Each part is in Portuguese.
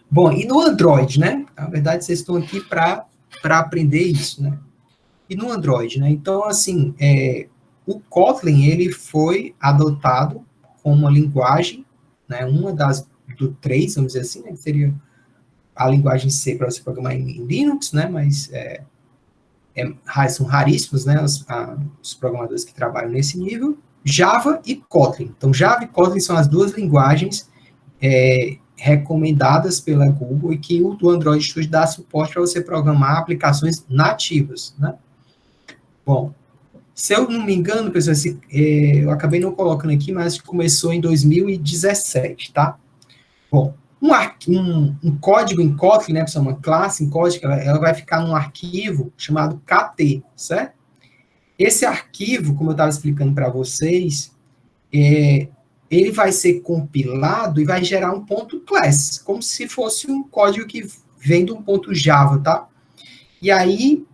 Bom, e no Android, né? Na verdade, vocês estão aqui para aprender isso, né? E no Android, né? Então, assim, o Kotlin, ele foi adotado como uma linguagem, né? Uma do três, vamos dizer assim, né? Que seria a linguagem C para você programar em Linux, né? Mas são raríssimos, né? Os programadores que trabalham nesse nível. Java e Kotlin. Então, Java e Kotlin são as duas linguagens recomendadas pela Google e que o do Android Studio dá suporte para você programar aplicações nativas, né? Bom, se eu não me engano, pessoal, eu acabei não colocando aqui, mas começou em 2017, tá? Bom, um código em Kotlin, né, pessoal, uma classe em código, ela vai ficar num arquivo chamado KT, certo? Esse arquivo, como eu estava explicando para vocês, ele vai ser compilado e vai gerar um ponto class, como se fosse um código que vem de um ponto Java, tá? E aí,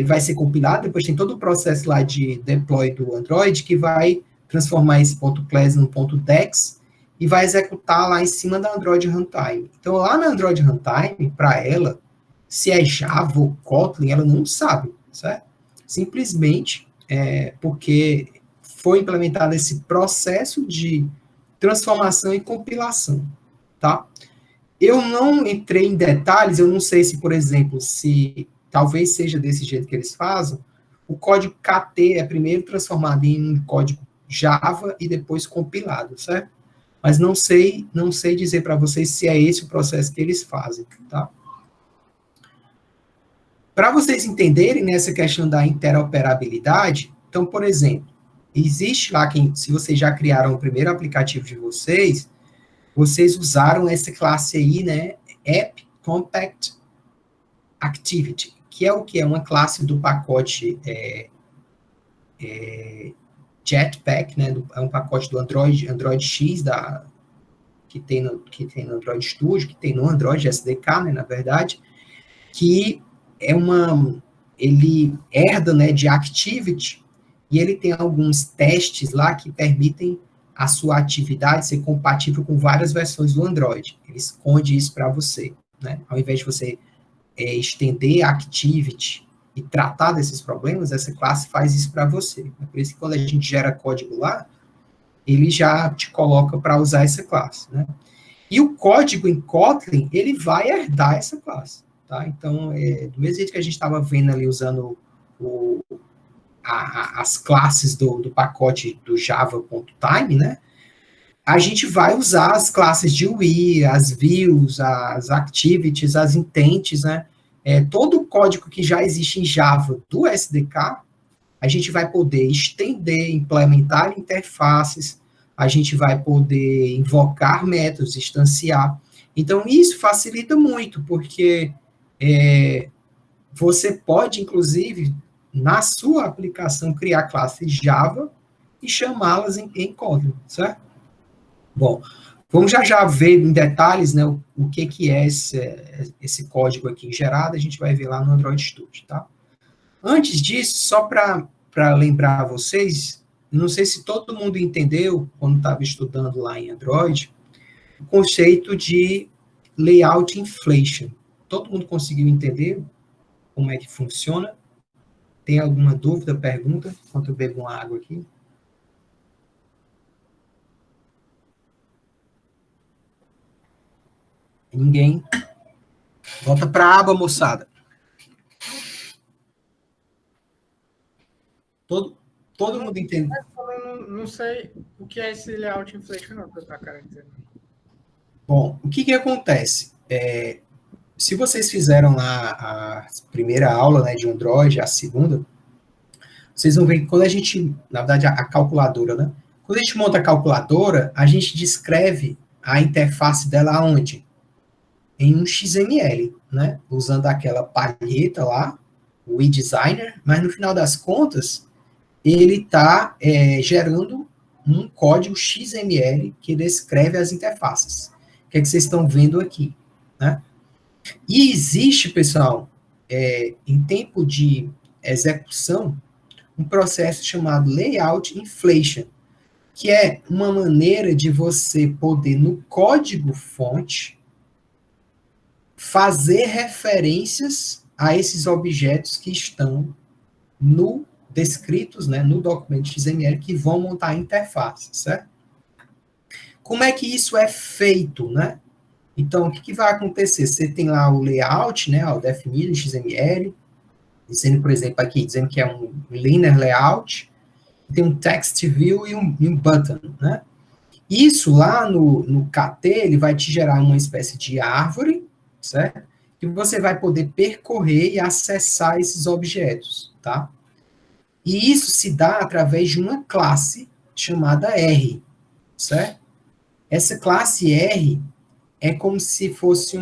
vai ser compilado, depois tem todo o processo lá de deploy do Android, que vai transformar esse ponto .class num ponto .dex, e vai executar lá em cima da Android Runtime. Então, lá na Android Runtime, para ela, se é Java ou Kotlin, ela não sabe, certo? Simplesmente porque foi implementado esse processo de transformação e compilação, tá? Eu não entrei em detalhes, eu não sei se, por exemplo, se talvez seja desse jeito que eles fazem, o código KT é primeiro transformado em um código Java e depois compilado, certo? Mas não sei dizer para vocês se é esse o processo que eles fazem, tá? Para vocês entenderem nessa questão da interoperabilidade, então, por exemplo, existe lá, se vocês já criaram o primeiro aplicativo de vocês usaram essa classe aí, né, App Compact Activity, que é o que? É uma classe do pacote Jetpack, né, é um pacote do Android X, que tem no Android Studio, que tem no Android SDK, né, na verdade, que ele herda, né, de Activity, e ele tem alguns testes lá que permitem a sua atividade ser compatível com várias versões do Android. Ele esconde isso para você, né? Ao invés de você estender a Activity e tratar desses problemas, essa classe faz isso para você. É por isso que quando a gente gera código lá, ele já te coloca para usar essa classe, né? E o código em Kotlin, ele vai herdar essa classe, tá? Então, do mesmo jeito que a gente estava vendo ali usando as classes do pacote do Java.time, né? A gente vai usar as classes de UI, as views, as activities, as intents, né? Todo o código que já existe em Java do SDK, a gente vai poder estender, implementar interfaces, a gente vai poder invocar métodos, instanciar. Então, isso facilita muito, porque você pode, inclusive, na sua aplicação, criar classes Java e chamá-las em Kotlin, certo? Bom, vamos já ver em detalhes, né, o que é esse código aqui gerado, a gente vai ver lá no Android Studio, tá? Antes disso, só para lembrar vocês, não sei se todo mundo entendeu, quando estava estudando lá em Android, o conceito de layout inflation. Todo mundo conseguiu entender como é que funciona? Tem alguma dúvida, pergunta? Enquanto eu bebo uma água aqui. Ninguém. Volta para a aba, moçada. Todo mundo entende. Não sei o que é esse layout inflation, não, que eu tô querendo dizer. Bom, o que acontece? Se vocês fizeram lá a primeira aula, né, de Android, a segunda, vocês vão ver que quando a gente, na verdade, a calculadora, né? Quando a gente monta a calculadora, a gente descreve a interface dela aonde? Em um XML, né? Usando aquela palheta lá, o eDesigner, mas no final das contas, ele está gerando um código XML que descreve as interfaces. O que é que vocês estão vendo aqui, né? E existe, pessoal, em tempo de execução, um processo chamado layout inflation, que é uma maneira de você poder, no código fonte, fazer referências a esses objetos que estão no descritos, né, no documento XML que vão montar a interface, certo? Como é que isso é feito, né? Então, o que vai acontecer? Você tem lá o layout, né, ó, definido em XML, dizendo, por exemplo, aqui, dizendo que é um linear layout, tem um text view e um button, né? Isso lá no KT, ele vai te gerar uma espécie de árvore, certo? Que você vai poder percorrer e acessar esses objetos, tá? E isso se dá através de uma classe chamada R, certo? Essa classe R é como se fosse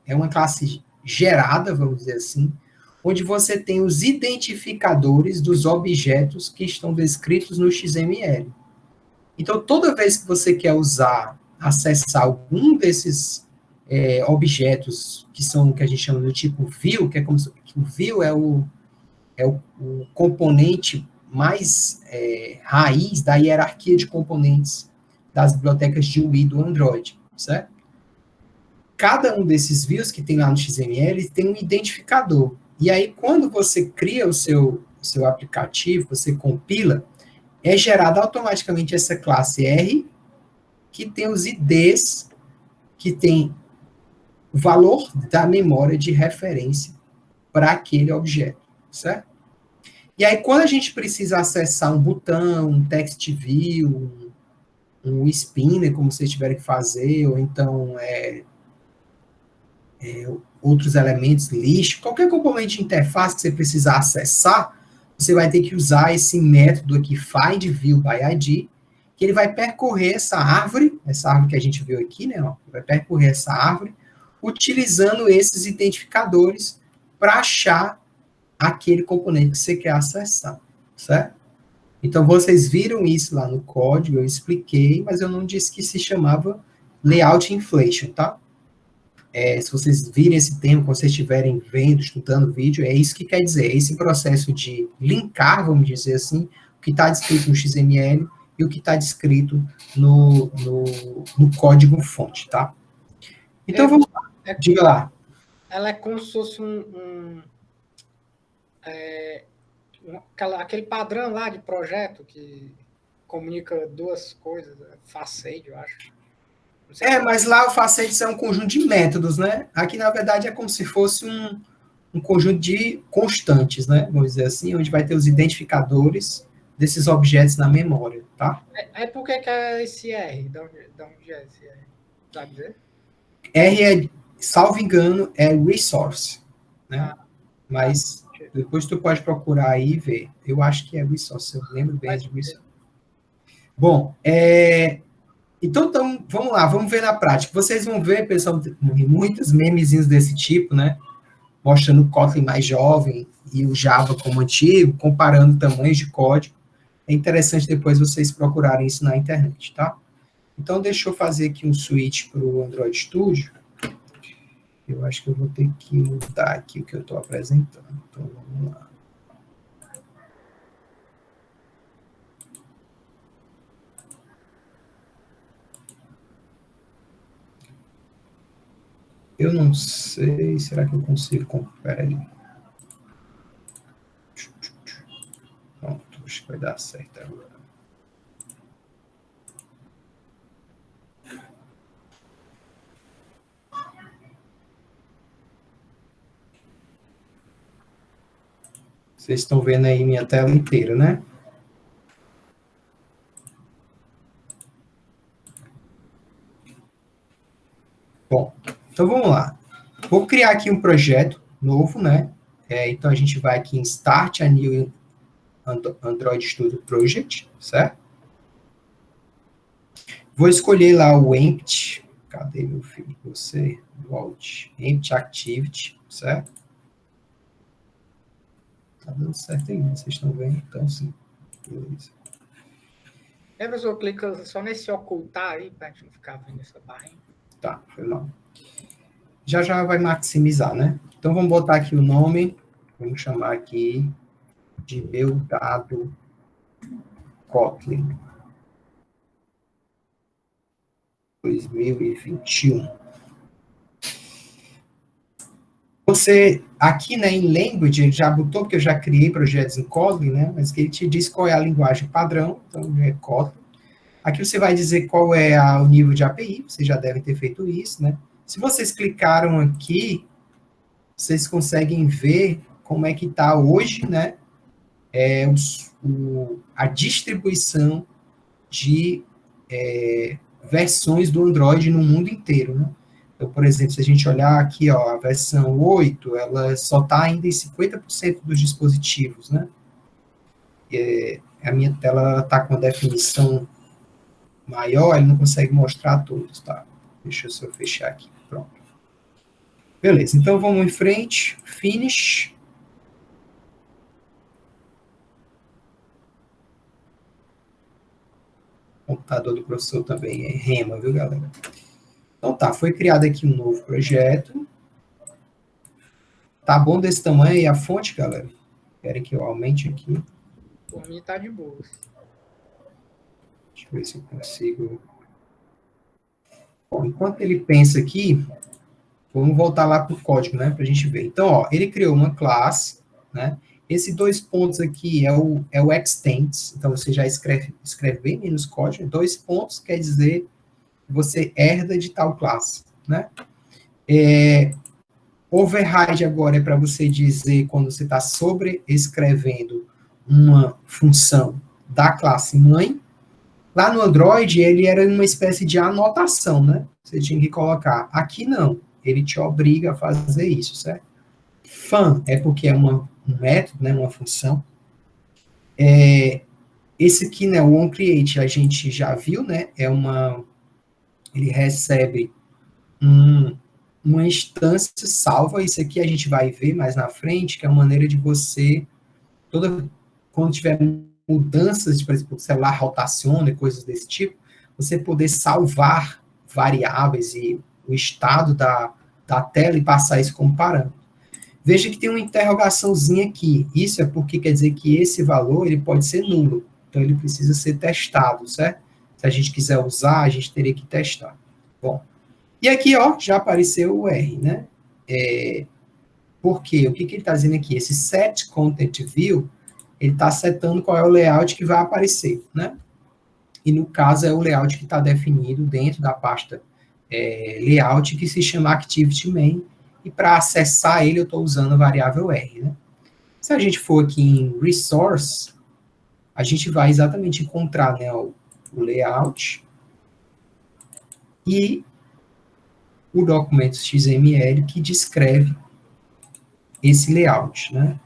é uma classe gerada, vamos dizer assim, onde você tem os identificadores dos objetos que estão descritos no XML. Então, toda vez que você quer acessar algum desses objetos que são o que a gente chama do tipo view, que é como se o view o componente mais raiz da hierarquia de componentes das bibliotecas de UI do Android, certo? Cada um desses views que tem lá no XML tem um identificador. E aí, quando você cria o seu aplicativo, você compila, é gerada automaticamente essa classe R, que tem os IDs, que tem o valor da memória de referência para aquele objeto, certo? E aí, quando a gente precisa acessar um botão, um text view, um spinner, como vocês tiverem que fazer, ou então outros elementos, list, qualquer componente de interface que você precisar acessar, você vai ter que usar esse método aqui, findViewById, que ele vai percorrer essa árvore que a gente viu aqui, né? Ó, vai percorrer essa árvore, utilizando esses identificadores para achar aquele componente que você quer acessar, certo? Então, vocês viram isso lá no código, eu expliquei, mas eu não disse que se chamava Layout Inflation, tá? Se vocês virem esse termo, quando vocês estiverem vendo, estudando o vídeo, é isso que quer dizer, é esse processo de linkar, vamos dizer assim, o que está descrito no XML e o que está descrito no código-fonte, tá? Então, vamos lá. Diga lá. Ela é como se fosse aquele padrão lá de projeto que comunica duas coisas, facade, eu acho. Mas lá o facade é um conjunto de métodos, né? Aqui, na verdade, é como se fosse um conjunto de constantes, né? Vamos dizer assim, onde vai ter os identificadores desses objetos na memória, tá? Por que é esse R? De onde é esse R? Sabe dizer? R salvo engano, é resource, né? Mas depois tu pode procurar aí e ver. Eu acho que é resource, eu lembro bem de resource. Bom, então, vamos lá, vamos ver na prática. Vocês vão ver, pessoal, muitos memezinhos desse tipo, né? Mostrando o Kotlin mais jovem e o Java como antigo, comparando tamanhos de código. É interessante depois vocês procurarem isso na internet, tá? Então, deixa eu fazer aqui um switch para o Android Studio. Eu acho que eu vou ter que mudar aqui o que eu estou apresentando. Então, vamos lá. Eu não sei, será que eu consigo comparar? Pronto, acho que vai dar certo agora. Vocês estão vendo aí minha tela inteira, né? Bom, então vamos lá. Vou criar aqui um projeto novo, né? Então a gente vai aqui em Start a New Android Studio Project, certo? Vou escolher lá o Empty. Cadê meu filho? Você, Vault. Empty Activity, certo? Tá dando certo aí, vocês estão vendo? Então, sim. Beleza. Professor, clica só nesse ocultar aí, para a gente não ficar vendo essa barrinha. Tá, foi mal. Já vai maximizar, né? Então, vamos botar aqui o nome. Vamos chamar aqui de meu dado Kotlin 2021. você, aqui, né, em Language, ele já botou, porque eu já criei projetos em Kotlin, né, mas que ele te diz qual é a linguagem padrão, então é Kotlin. Aqui você vai dizer qual é o nível de API, vocês já devem ter feito isso, né. Se vocês clicaram aqui, vocês conseguem ver como é que está hoje, né, a distribuição de versões do Android no mundo inteiro, né? Então, por exemplo, se a gente olhar aqui, ó, a versão 8, ela só está ainda em 50% dos dispositivos, né? A minha tela está com a definição maior, ele não consegue mostrar todos, tá? Deixa eu só fechar aqui, pronto. Beleza, então vamos em frente, finish. O computador do professor também é rema, viu, galera? Então tá, foi criado aqui um novo projeto. Tá bom desse tamanho aí a fonte, galera? Querem que eu aumente aqui? Por mim tá de boa. Deixa eu ver se eu consigo. Bom, enquanto ele pensa aqui, vamos voltar lá para o código, né? Para a gente ver. Então, ó, ele criou uma classe, né? Esse 2 pontos aqui é o extends. Então, você já escreve bem menos código. 2 pontos quer dizer que você herda de tal classe, né? Override agora é para você dizer quando você está sobreescrevendo uma função da classe mãe. Lá no Android, ele era uma espécie de anotação, né? Você tinha que colocar. Aqui não, ele te obriga a fazer isso, certo? Fun é porque é um método, né? Uma função. Esse aqui, né? O onCreate, a gente já viu, né? Ele recebe uma instância salva, isso aqui a gente vai ver mais na frente, que é uma maneira de você, quando tiver mudanças, por exemplo, o celular rotaciona e coisas desse tipo, você poder salvar variáveis e o estado da tela e passar isso como parâmetro. Veja que tem uma interrogaçãozinha aqui, isso é porque quer dizer que esse valor ele pode ser nulo, então ele precisa ser testado, certo? Se a gente quiser usar, a gente teria que testar. Bom, e aqui, ó, já apareceu o R, né? Por quê? O que ele está dizendo aqui? Esse set content view, ele está setando qual é o layout que vai aparecer, né? E no caso é o layout que está definido dentro da pasta layout que se chama activity main, e para acessar ele eu estou usando a variável R, né? Se a gente for aqui em resource, a gente vai exatamente encontrar, né, o layout e o documento XML que descreve esse layout, né?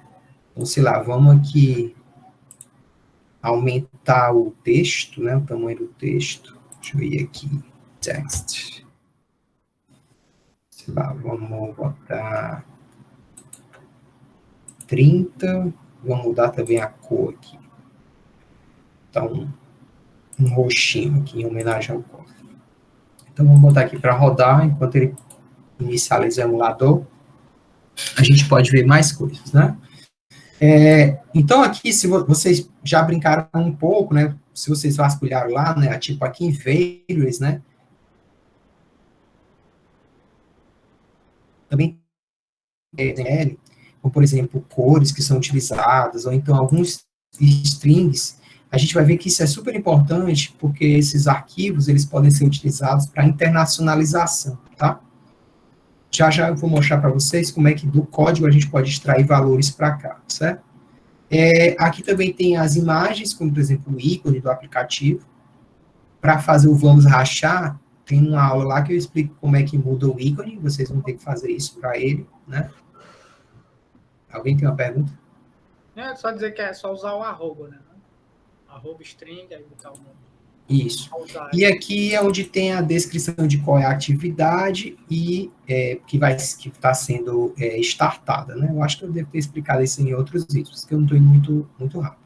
Então, sei lá, vamos aqui aumentar o texto, né? O tamanho do texto. Deixa eu ir aqui, text. Sei lá, vamos botar 30. Vamos mudar também a cor aqui. Então, um roxinho aqui, em homenagem ao cor. Então, vamos botar aqui para rodar, enquanto ele inicializa o emulador, a gente pode ver mais coisas, né? Então, aqui, se vocês já brincaram um pouco, né? Se vocês vasculharam lá, né? Tipo, aqui em Values, né? Também tem, como, por exemplo, cores que são utilizadas, ou então alguns strings. A gente vai ver que isso é super importante, porque esses arquivos, eles podem ser utilizados para internacionalização, tá? Já eu vou mostrar para vocês como é que do código a gente pode extrair valores para cá, certo? Aqui também tem as imagens, como, por exemplo, o ícone do aplicativo. Para fazer o vamos rachar, tem uma aula lá que eu explico como é que muda o ícone, vocês vão ter que fazer isso para ele, né? Alguém tem uma pergunta? É só dizer que é só usar o arroba, né? Arroba string, aí botar o nome. Isso. E aqui é onde tem a descrição de qual é a atividade e que está sendo startada, né? Eu acho que eu devo ter explicado isso em outros vídeos, que eu não estou indo muito rápido.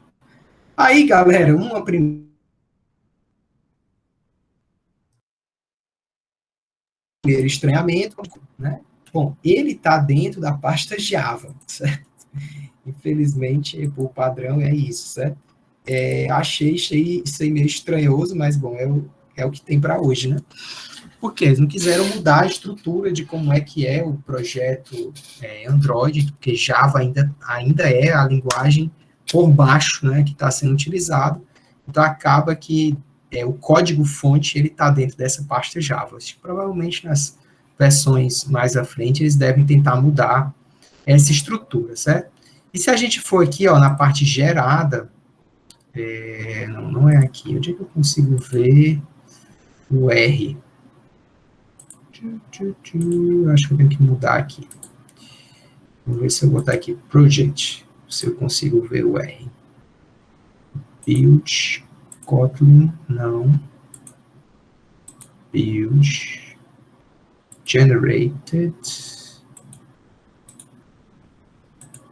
Aí, galera, primeiro estranhamento, né? Bom, ele está dentro da pasta Java, certo? Infelizmente, o padrão é isso, certo? Achei isso aí meio estranhoso, mas, bom, é o que tem para hoje, né? Porque eles não quiseram mudar a estrutura de como é que é o projeto Android, porque Java ainda é a linguagem por baixo, né, que está sendo utilizado. Então, acaba que o código-fonte ele está dentro dessa pasta Java. Provavelmente, nas versões mais à frente, eles devem tentar mudar essa estrutura, certo? E se a gente for aqui, ó, na parte gerada, não é aqui, onde é que eu consigo ver o R? Acho que eu tenho que mudar aqui. Vamos ver se eu botar aqui Project, se eu consigo ver o R. Build, Kotlin, não. Build, Generated.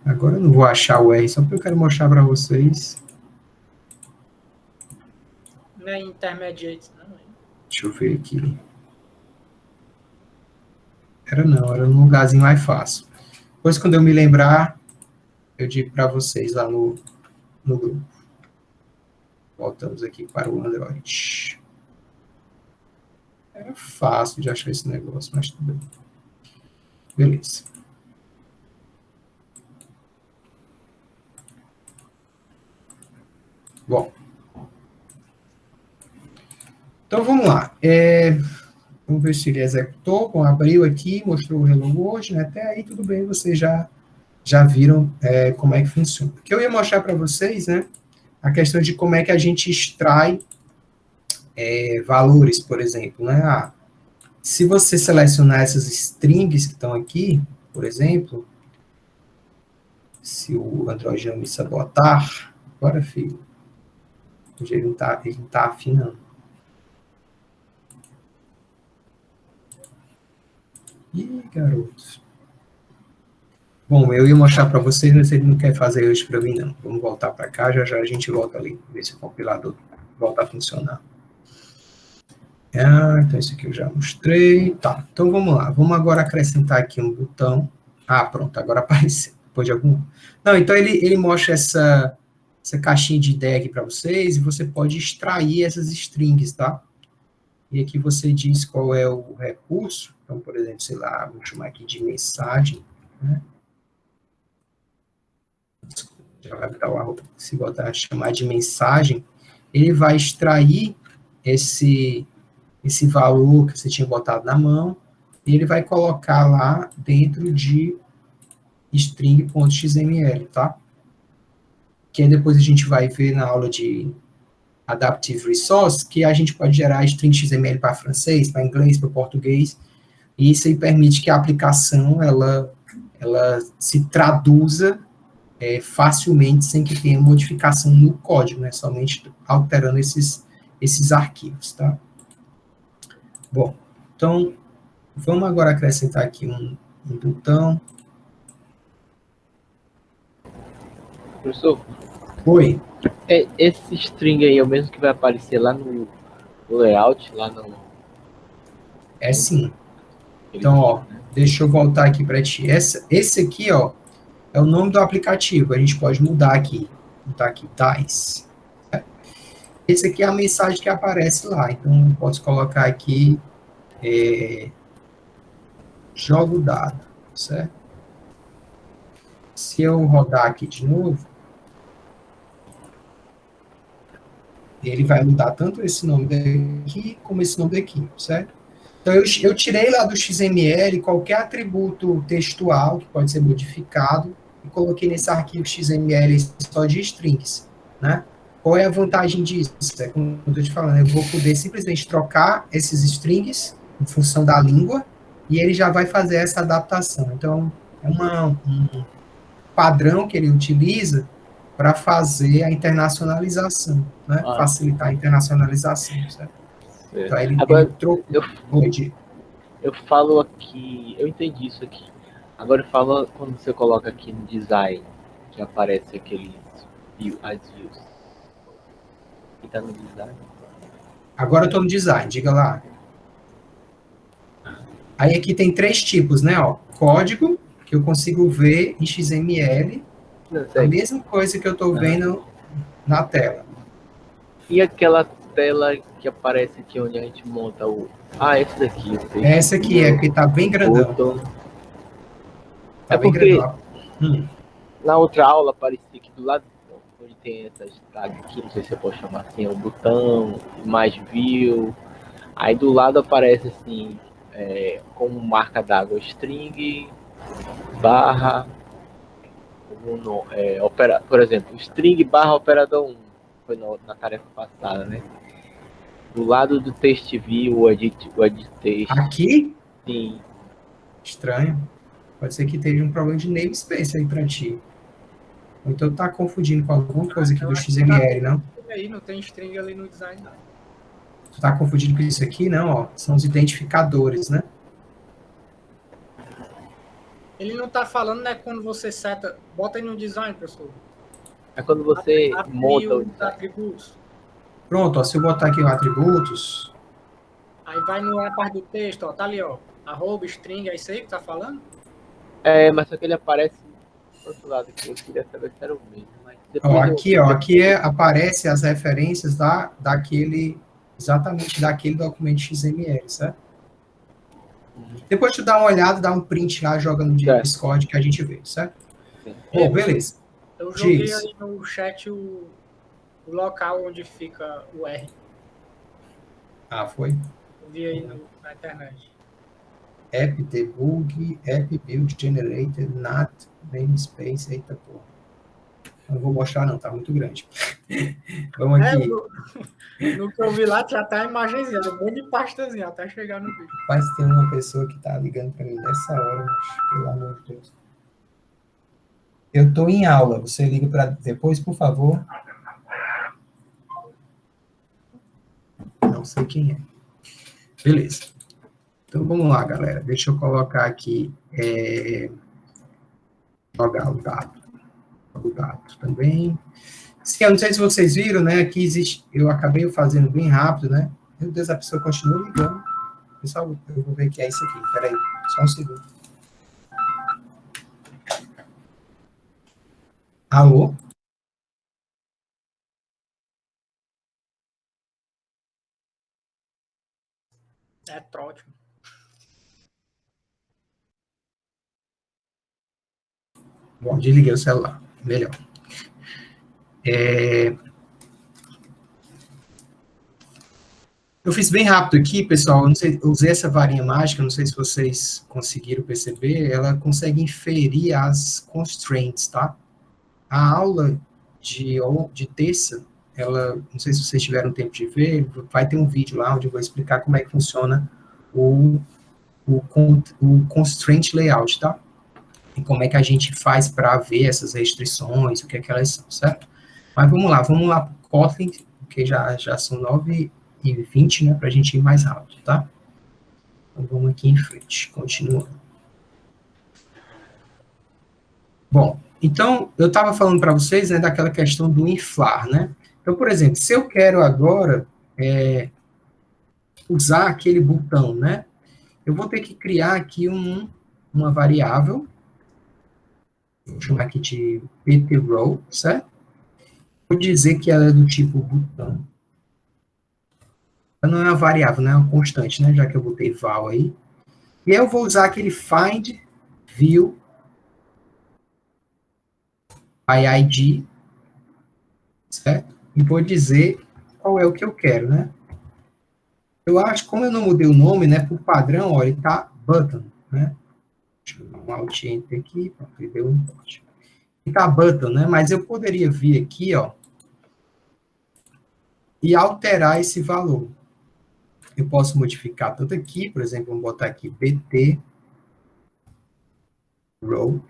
Agora eu não vou achar o R, só porque eu quero mostrar para vocês. Não é Intermediate, não. Deixa eu ver aqui. Era num lugarzinho mais fácil. Depois, quando eu me lembrar, eu digo para vocês lá no grupo. Voltamos aqui para o Android. Era fácil de achar esse negócio, mas tudo bem. Beleza. Bom. Então, vamos lá. Vamos ver se ele executou. Bom, abriu aqui, mostrou o Hello World, né? Até aí tudo bem, vocês já viram como é que funciona. O que eu ia mostrar para vocês, né? A questão de como é que a gente extrai valores, por exemplo, né? Se você selecionar essas strings que estão aqui, por exemplo, se o Android não me sabotar, agora, filho, ele não tá afinando. Ih, garotos. Bom, eu ia mostrar para vocês, mas ele não quer fazer hoje para mim, não. Vamos voltar para cá, já a gente volta ali, ver se o compilador volta a funcionar. Então isso aqui eu já mostrei. Tá, então vamos lá. Vamos agora acrescentar aqui um botão. Pronto, agora apareceu. Depois de algum... Não, então ele mostra essa caixinha de ideia aqui para vocês, e você pode extrair essas strings, tá? E aqui você diz qual é o recurso. Então, por exemplo, sei lá, vou chamar aqui de mensagem, né? Já vai dar o arroba. Se botar chamar de mensagem, ele vai extrair esse valor que você tinha botado na mão, e ele vai colocar lá dentro de string.xml, tá? Que aí depois a gente vai ver na aula de Adaptive Resource, que a gente pode gerar string XML para francês, para inglês, para português, e isso aí permite que a aplicação, ela se traduza facilmente, sem que tenha modificação no código, né? Somente alterando esses arquivos, tá? Bom, então, vamos agora acrescentar aqui um botão. Professor? Oi. Esse string aí é o mesmo que vai aparecer lá no layout, lá no... Sim. Então, ó, deixa eu voltar aqui para ti. Esse aqui, ó, é o nome do aplicativo. A gente pode mudar aqui. Botar aqui, tais. Esse aqui é a mensagem que aparece lá. Então, eu posso colocar aqui jogo dado, certo? Se eu rodar aqui de novo, ele vai mudar tanto esse nome daqui, como esse nome daqui, certo? Então, eu tirei lá do XML qualquer atributo textual que pode ser modificado e coloquei nesse arquivo XML só de strings, né? Qual é a vantagem disso? Como eu estou te falando, eu vou poder simplesmente trocar esses strings em função da língua e ele já vai fazer essa adaptação. Então, é um padrão que ele utiliza para fazer a internacionalização, né? Facilitar a internacionalização, certo? Então, ele trocou. Eu falo aqui, eu entendi isso aqui. Agora fala quando você coloca aqui no design, que aparece aqueles as views. E tá no design. Agora eu estou no design, diga lá. Aí aqui tem 3 tipos, né? Ó, código, que eu consigo ver em XML, a mesma coisa que eu estou vendo na tela. E aquela tela que aparece aqui onde a gente monta Ah, esse daqui. Essa aqui é, porque tá bem grandão. Button. Tá É bem porque grandão. na outra aula aparecia que do lado onde tem essas tags aqui, não sei se eu posso chamar assim, é o botão, mais view. Aí do lado aparece assim, como marca d'água, string, barra, por exemplo, string barra operador 1, foi na tarefa passada, né? Do lado do text view, o edit text. Aqui? Sim. Estranho. Pode ser que esteja um problema de namespace aí para ti. Ou então tá confundindo com alguma coisa aqui do XML, não? Aí não tem string ali no design, não. Tu tá confundindo com isso aqui? Não, ó. São os identificadores, né? Ele não tá falando, né, quando você seta... Bota aí no design, professor. É quando você monta os atributos. Pronto, ó. Se eu botar aqui o atributos... Aí vai na parte do texto, ó. Tá ali, ó. Arroba, string, é isso aí que tá falando? Mas só que ele aparece do outro lado aqui. Eu queria saber se era o mesmo. Mas aqui aparece as referências exatamente daquele documento XML, certo? Depois tu dá uma olhada, dá um print lá, joga no Discord que a gente vê, certo? Bom, beleza. Eu joguei aí no chat o local onde fica o R. Ah, foi? Eu vi aí na internet. App debug, app build generated, not namespace, eita porra. Não vou mostrar não, tá muito grande. Vamos aqui. No que eu vi lá tinha até a imagenzinha, um monte de pastazinha até chegar no vídeo. Mas tem uma pessoa que tá ligando para mim nessa hora, mas, pelo amor de Deus. Eu tô em aula, você liga para depois, por favor. Não sei quem é. Beleza. Então vamos lá, galera. Deixa eu colocar aqui jogar o dado. O dado também. Sim, eu não sei se vocês viram, né? Aqui existe. Eu acabei fazendo bem rápido, né? Meu Deus, a pessoa continua ligando. Pessoal, eu vou ver que é isso aqui. Peraí, só um segundo. Alô? É trótico. Bom, desliguei o celular. Melhor. Eu fiz bem rápido aqui, pessoal. Eu não sei, eu usei essa varinha mágica, não sei se vocês conseguiram perceber. Ela consegue inferir as constraints, tá? A aula de terça, não sei se vocês tiveram tempo de ver, vai ter um vídeo lá onde eu vou explicar como é que funciona o constraint layout, tá? E como é que a gente faz para ver essas restrições, o que é que elas são, certo? Mas vamos lá para o Kotlin, porque já são 9h20, né, para a gente ir mais rápido, tá? Então vamos aqui em frente, continuando. Bom, então, eu estava falando para vocês, né, daquela questão do inflar, né? Então, por exemplo, se eu quero agora usar aquele botão, né? Eu vou ter que criar aqui uma variável, vou chamar aqui de ptrow, certo? Vou dizer que ela é do tipo botão. Ela não é uma variável, não é uma constante, né? Já que eu botei val aí. E aí eu vou usar aquele find view by ID, certo? E vou dizer qual é o que eu quero, né? Eu acho, como eu não mudei o nome, né, por padrão, ó, ele tá button, né? Deixa eu dar um alt enter aqui, pronto, ele deu um import. Ele tá button, né? Mas eu poderia vir aqui, ó, e alterar esse valor. Eu posso modificar tudo aqui, por exemplo, vamos botar aqui bt row.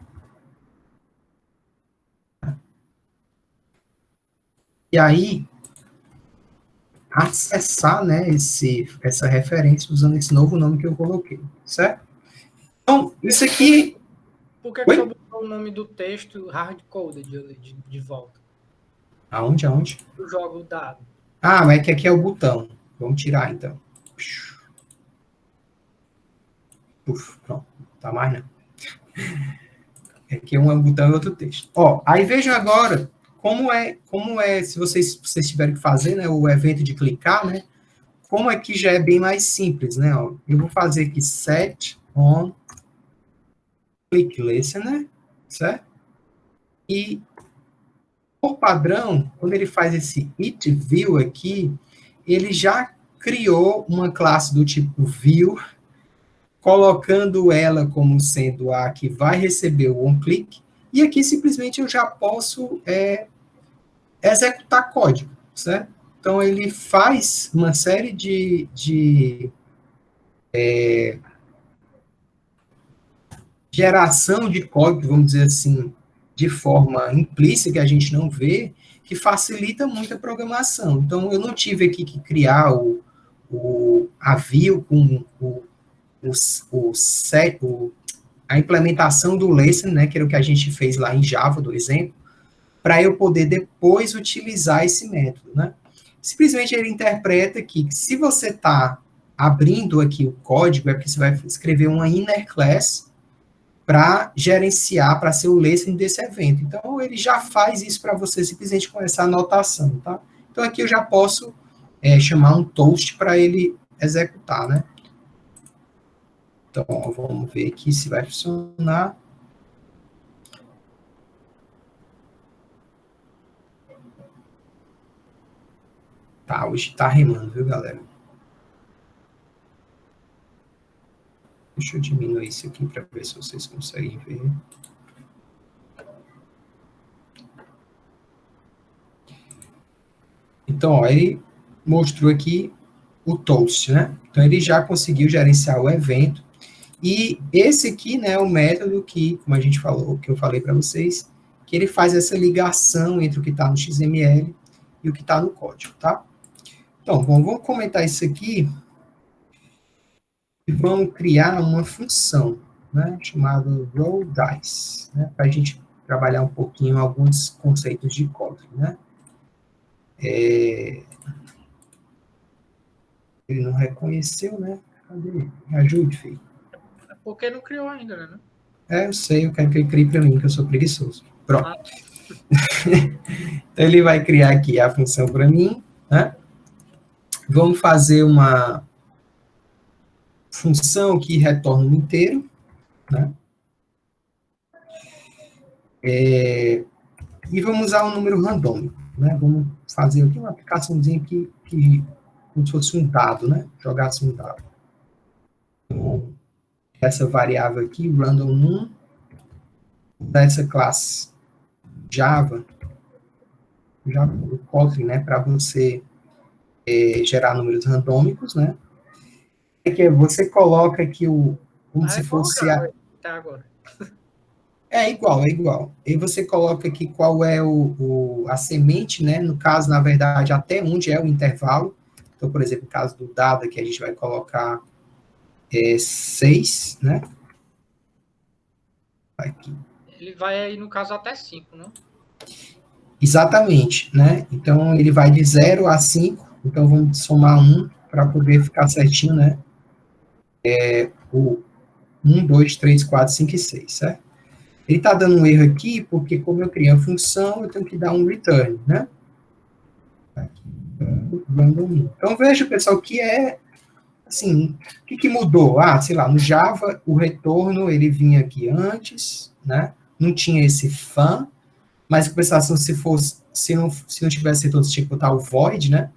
E aí, acessar, né, essa referência usando esse novo nome que eu coloquei, certo? Então, isso aqui... Por que você botou o nome do texto hard-coded de volta? Aonde? Eu jogo o dado. Ah, mas é que aqui é o botão. Vamos tirar, então. Puf, pronto. Tá mais não. Aqui um é um botão e outro texto. Ó, aí vejam agora como é se vocês tiverem que fazer, né, o evento de clicar, né, como aqui já é bem mais simples, né? Ó, eu vou fazer aqui set on click listener, certo? E, por padrão, quando ele faz esse it view aqui, ele já criou uma classe do tipo view, colocando ela como sendo a que vai receber o onClick, e aqui simplesmente eu já posso executar código, certo? Então, ele faz uma série de geração de código, vamos dizer assim, de forma implícita, que a gente não vê, que facilita muito a programação. Então, eu não tive aqui que criar a view com a implementação do lesson, né, que era o que a gente fez lá em Java, do exemplo, para eu poder depois utilizar esse método, né? Simplesmente ele interpreta que se você está abrindo aqui o código, é porque você vai escrever uma inner class para gerenciar, para ser o listening desse evento. Então, ele já faz isso para você simplesmente com essa anotação, tá? Então, aqui eu já posso chamar um toast para ele executar, né? Então, ó, vamos ver aqui se vai funcionar. Tá, hoje tá remando, viu, galera? Deixa eu diminuir isso aqui para ver se vocês conseguem ver. Então, ó, ele mostrou aqui o toast, né? Então, ele já conseguiu gerenciar o evento. E esse aqui, né, é o método que, como a gente falou, que eu falei para vocês, que ele faz essa ligação entre o que está no XML e o que está no código, tá? Então, bom, vamos comentar isso aqui e vamos criar uma função, né, chamada roll dice, né, para a gente trabalhar um pouquinho alguns conceitos de código, né. Ele não reconheceu, né? Cadê? Me ajude, filho. Porque não criou ainda, né? Eu sei, eu quero que ele crie para mim, que eu sou preguiçoso. Pronto. Então, ele vai criar aqui a função para mim, né? Vamos fazer uma função que retorna um inteiro, né? E vamos usar um número randômico, né? Vamos fazer aqui uma aplicaçãozinha que como se fosse um dado, né? Jogasse um dado. Então, essa variável aqui, random1, dessa classe Java, o Kotlin, né? Para você gerar números randômicos, né? É que você coloca aqui como se fosse Tá agora. É igual. E você coloca aqui qual é a semente, né? No caso, na verdade, até onde é o intervalo. Então, por exemplo, no caso do dado aqui, a gente vai colocar 6, né? Aqui. Ele vai aí, no caso, até 5, não? Exatamente, né? Então, ele vai de 0 a 5. Então, vamos somar 1 para poder ficar certinho, né? O 1, 2, 3, 4, 5 e 6, certo? Ele está dando um erro aqui, porque como eu criei a função, eu tenho que dar um return, né? Então, veja, pessoal, que assim, o que mudou? Sei lá, no Java, o retorno, ele vinha aqui antes, né? Não tinha esse fun, mas a compensação, se não tivesse retorno, você tinha que botar o void, né?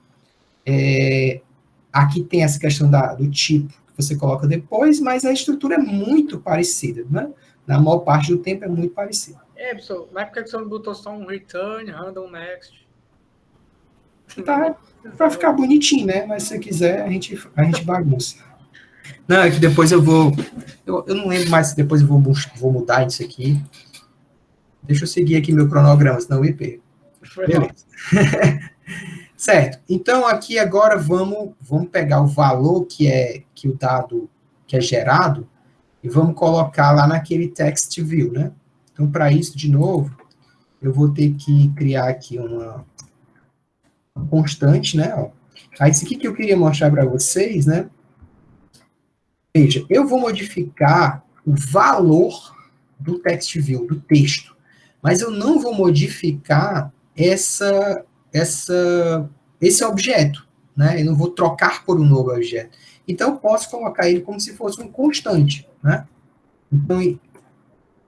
Aqui tem essa questão do tipo, que você coloca depois, mas a estrutura é muito parecida, né? Na maior parte do tempo é muito parecida. Pessoal, mas por que você não botou só um return, random next? Tá, pra ficar bonitinho, né? Mas se você quiser, a gente bagunça. Não, é que depois eu vou... Eu não lembro mais se depois eu vou mudar isso aqui. Deixa eu seguir aqui meu cronograma, senão eu me perco. Beleza. Certo. Então, aqui agora vamos pegar o valor que o dado que é gerado e vamos colocar lá naquele text view, né? Então, para isso, de novo, eu vou ter que criar aqui uma constante, né? Aí, isso aqui que eu queria mostrar para vocês, né? Veja, eu vou modificar o valor do text view, do texto, mas eu não vou modificar esse objeto, né? Eu não vou trocar por um novo objeto. Então, eu posso colocar ele como se fosse um constante, né? Então,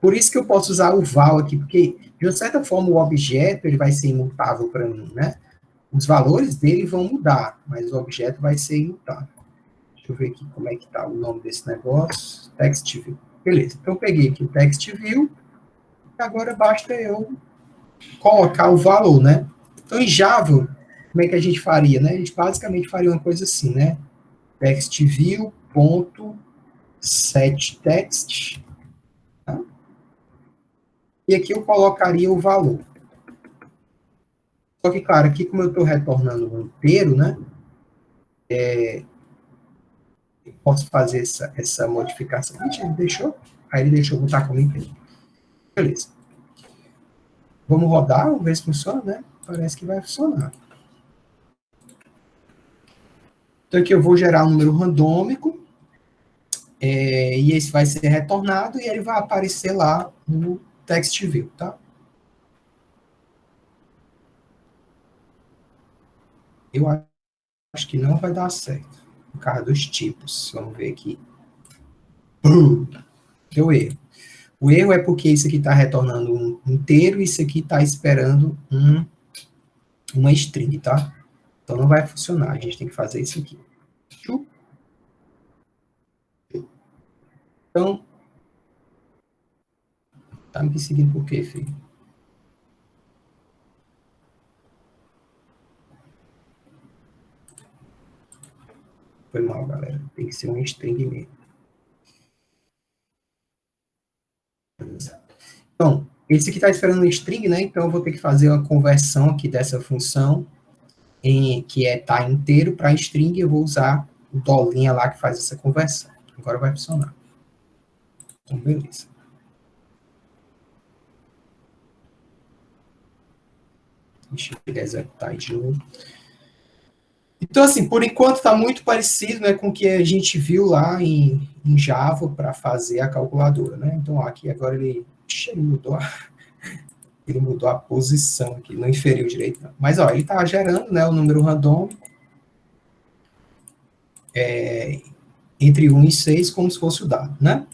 por isso que eu posso usar o val aqui, porque, de uma certa forma, o objeto ele vai ser imutável para mim, né? Os valores dele vão mudar, mas o objeto vai ser imutável. Deixa eu ver aqui como é que está o nome desse negócio. Text view. Beleza, então eu peguei aqui o text view, agora basta eu colocar o valor, né? Então, em Java, como é que a gente faria, né? A gente basicamente faria uma coisa assim, né? Text view ponto set text, tá? E aqui eu colocaria o valor. Só que, claro, aqui como eu estou retornando um inteiro, né? Eu posso fazer essa modificação. Gente, ele deixou? Aí ele deixou botar como inteiro. Beleza. Vamos rodar, vamos ver se funciona, né? Parece que vai funcionar. Então aqui eu vou gerar um número randômico, e esse vai ser retornado, e ele vai aparecer lá no text view, tá? Eu acho que não vai dar certo, por causa dos tipos. Vamos ver aqui. Deu erro. O erro é porque isso aqui está retornando um inteiro, e isso aqui está esperando uma string, tá? Então não vai funcionar, a gente tem que fazer isso aqui. Então, tá me perseguindo por quê, filho? Foi mal, galera. Tem que ser um string mesmo. Então, esse aqui está esperando um string, né? Então, eu vou ter que fazer uma conversão aqui dessa função, que é tá inteiro para string, eu vou usar o dolinha lá que faz essa conversão. Agora vai funcionar. Então, beleza. Deixa eu executar aí de novo. Então, assim, por enquanto está muito parecido, né, com o que a gente viu lá em Java para fazer a calculadora, né? Então, ó, aqui agora ele mudou a posição aqui, não inferiu direito, não. Mas, ó, ele está gerando, né, o número randômico entre 1 e 6, como se fosse o dado, né?